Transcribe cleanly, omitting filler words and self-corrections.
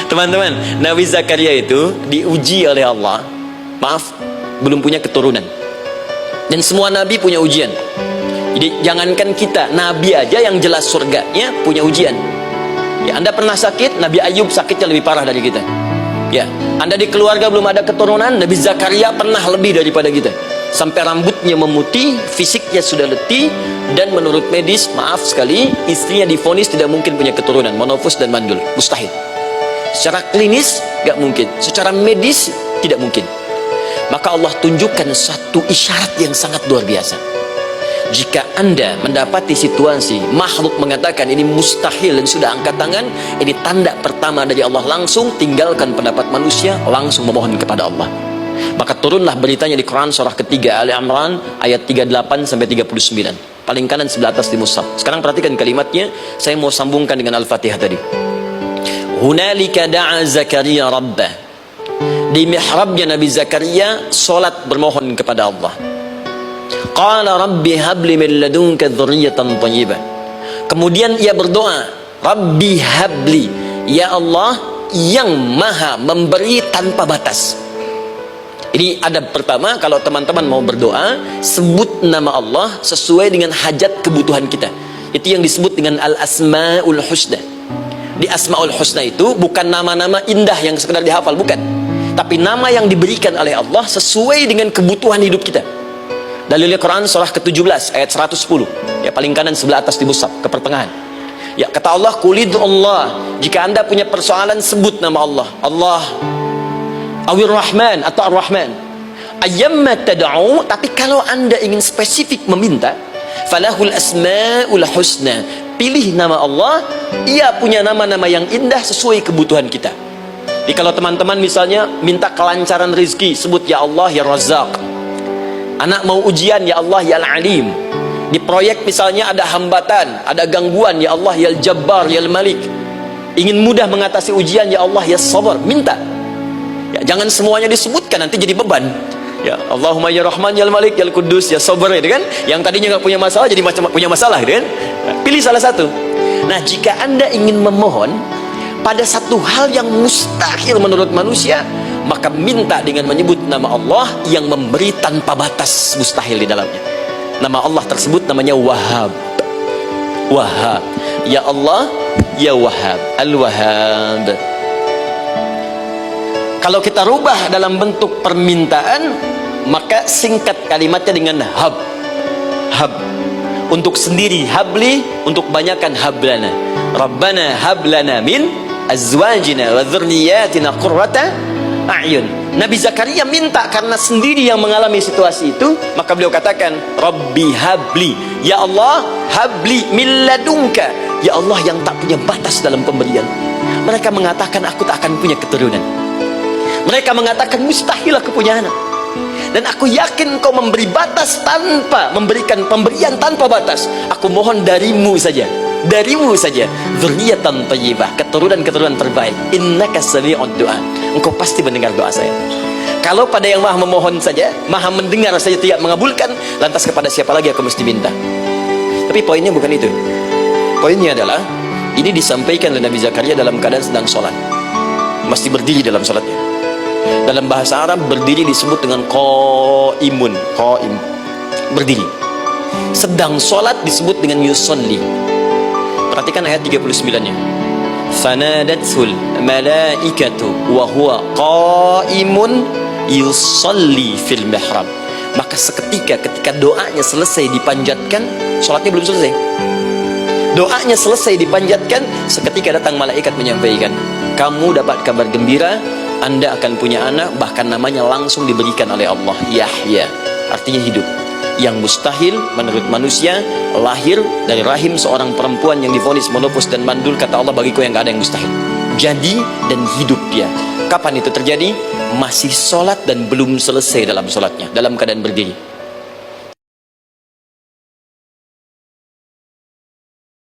Teman-teman, Nabi Zakaria itu diuji oleh Allah. Maaf, belum punya keturunan. Dan semua nabi punya ujian. Jadi jangankan kita, nabi aja yang jelas surganya punya ujian. Ya, Anda pernah sakit, Nabi Ayub sakitnya lebih parah dari kita. Ya, Anda di keluarga belum ada keturunan, Nabi Zakaria pernah lebih daripada kita. Sampai rambutnya memutih, fisiknya sudah letih, dan menurut medis, maaf sekali, istrinya divonis tidak mungkin punya keturunan, monofus dan mandul, mustahil. Secara klinis, gak mungkin. Secara medis, tidak mungkin. Maka Allah tunjukkan satu isyarat yang sangat luar biasa. Jika Anda mendapati situasi makhluk mengatakan ini mustahil dan sudah angkat tangan, ini tanda pertama dari Allah. Langsung tinggalkan pendapat manusia, langsung memohon kepada Allah. Maka turunlah beritanya di Quran surah ketiga Ali Imran ayat 38 sampai 39. Paling kanan sebelah atas di mushaf. Sekarang perhatikan kalimatnya, saya mau sambungkan dengan Al-Fatihah tadi. Hunalika da'a Zakaria rabbah. Di mihrabnya Nabi Zakaria salat bermohon kepada Allah. Qala rabbi habli min ladunka dzurriyyatan thayyibah. Kemudian ia berdoa, Rabbi habli, ya Allah yang maha memberi tanpa batas. Ini adab pertama, kalau teman-teman mau berdoa, sebut nama Allah sesuai dengan hajat kebutuhan kita. Itu yang disebut dengan al-asma'ul husna. Di asma'ul husna itu bukan nama-nama indah yang sekedar dihafal, bukan. Tapi nama yang diberikan oleh Allah sesuai dengan kebutuhan hidup kita. Dalilnya Quran surah ke-17 ayat 110. Ya, paling kanan sebelah atas di mushaf, ke pertengahan. Ya, kata Allah, Qulid Allah. Jika Anda punya persoalan, sebut nama Allah. Allah Awir Rahman atau Ar-Rahman. Ayyamma tad'u, tapi kalau Anda ingin spesifik meminta, falahul asmaul husna. Pilih nama Allah, ia punya nama-nama yang indah sesuai kebutuhan kita. Jadi kalau teman-teman misalnya minta kelancaran rezeki, sebut ya Allah ya Razzaq. Anak mau ujian, ya Allah ya Al-Alim. Di proyek misalnya ada hambatan, ada gangguan, ya Allah ya Al-Jabbar ya Al-Malik. Ingin mudah mengatasi ujian, ya Allah ya Sabar. Minta. Ya, jangan semuanya disebutkan, nanti jadi beban. Ya Allahumma ya Rahman ya Al-Malik ya Al-Quddus ya Sabar, gitu kan. Yang tadinya nggak punya masalah jadi macam punya masalah, gitu kan. Pilih salah satu. Nah, jika Anda ingin memohon pada satu hal yang mustahil menurut manusia, maka minta dengan menyebut nama Allah yang memberi tanpa batas, mustahil di dalamnya. Nama Allah tersebut namanya Wahhab. Wahhab. Ya Allah, ya Wahhab, Al-Wahhab. Kalau kita rubah dalam bentuk permintaan, maka singkat kalimatnya dengan hab. Hab. Untuk sendiri habli, untuk banyakkan hablana. Rabbana hablana min azwajina wa dzurriyyatina qurrata a'yun. Nabi Zakaria minta karena sendiri yang mengalami situasi itu, maka beliau katakan, Rabbi habli, ya Allah habli min ladunka, ya Allah yang tak punya batas dalam pemberian. Mereka mengatakan aku tak akan punya keturunan. Mereka mengatakan mustahil aku punya anak. Dan aku yakin kau memberi batas tanpa memberikan pemberian tanpa batas. Aku mohon darimu saja, darimu saja, dzurriyyatan thayyibah, keturunan-keturunan terbaik. Innaka sami'ud du'a, engkau pasti mendengar doa saya. Kalau pada yang maha memohon saja, maha mendengar saja tidak mengabulkan, lantas kepada siapa lagi aku mesti minta? Tapi poinnya bukan itu. Poinnya adalah ini disampaikan oleh Nabi Zakaria dalam keadaan sedang sholat, mesti berdiri dalam sholatnya. Dalam bahasa Arab berdiri disebut dengan qaimun, qaim, berdiri. Sedang sholat disebut dengan yusolli. Perhatikan ayat 39-nya. Fanadatul malaikatu wa huwa qaimun yusolli fil mihrab. Maka seketika ketika doanya selesai dipanjatkan, sholatnya belum selesai. Doanya selesai dipanjatkan, seketika datang malaikat menyampaikan, kamu dapat kabar gembira, Anda akan punya anak, bahkan namanya langsung diberikan oleh Allah, Yahya, artinya hidup. Yang mustahil menurut manusia, lahir dari rahim seorang perempuan yang divonis monopus dan mandul, kata Allah, bagiku yang gak ada yang mustahil. Jadi dan hidup dia. Kapan itu terjadi? Masih sholat dan belum selesai dalam sholatnya, dalam keadaan berdiri.